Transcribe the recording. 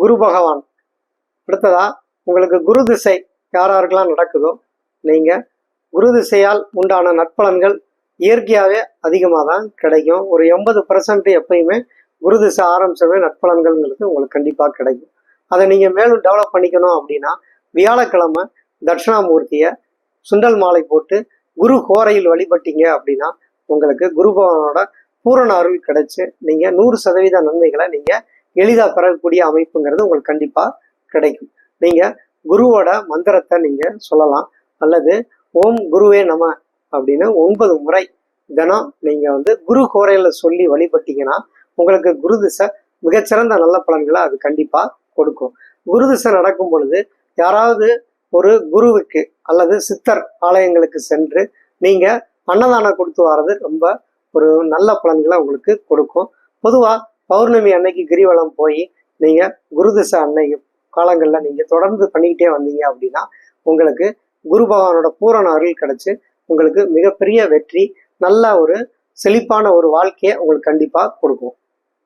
குரு பகவான். அடுத்ததா உங்களுக்கு குரு திசை யாராருக்கெல்லாம் நடக்குதோ நீங்கள் குரு திசையால் உண்டான நற்பலன்கள் இயற்கையாகவே அதிகமாக தான் கிடைக்கும். ஒரு 80% எப்பயுமே குரு திசை ஆரம்பிச்சவே நற்பலன்கள்ங்கிறது உங்களுக்கு கண்டிப்பாக கிடைக்கும். அதை நீங்கள் மேலும் டெவலப் பண்ணிக்கணும் அப்படின்னா வியாழக்கிழமை தட்சிணாமூர்த்தியை சுண்டல் மாலை போட்டு குரு கோரையில் வழிபட்டீங்க அப்படின்னா உங்களுக்கு குரு பகவானோட பூரண அருள் கிடைச்சு நீங்கள் 100% நன்மைகளை நீங்கள் எளிதாக பெறக்கூடிய அமைப்புங்கிறது உங்களுக்கு கண்டிப்பாக கிடைக்கும். நீங்கள் குருவோட மந்திரத்தை நீங்கள் சொல்லலாம், அல்லது ஓம் குருவே நம அப்படின்னு 9 முறை தினம் நீங்கள் குரு கோரையில் சொல்லி வழிபட்டீங்கன்னா உங்களுக்கு குரு திசை மிகச்சிறந்த நல்ல பலன்களை அது கண்டிப்பாக கொடுக்கும். குரு திசை நடக்கும் பொழுது யாராவது ஒரு குருவுக்கு அல்லது சித்தர் ஆலயங்களுக்கு சென்று நீங்கள் அன்னதானம் கொடுத்து வர்றது ரொம்ப ஒரு நல்ல பலன்களை உங்களுக்கு கொடுக்கும். பொதுவாக பௌர்ணமி அன்னைக்கு கிரிவலம் போய் நீங்கள் குரு திசை அன்னைக்கு காலங்களில் நீங்கள் தொடர்ந்து பண்ணிக்கிட்டே வந்தீங்க அப்படின்னா உங்களுக்கு குரு பகவானோட பூரண அருள் கிடைச்சு உங்களுக்கு மிகப்பெரிய வெற்றி, நல்ல ஒரு செழிப்பான ஒரு வாழ்க்கையை உங்களுக்கு கண்டிப்பாக கொடுக்கும்.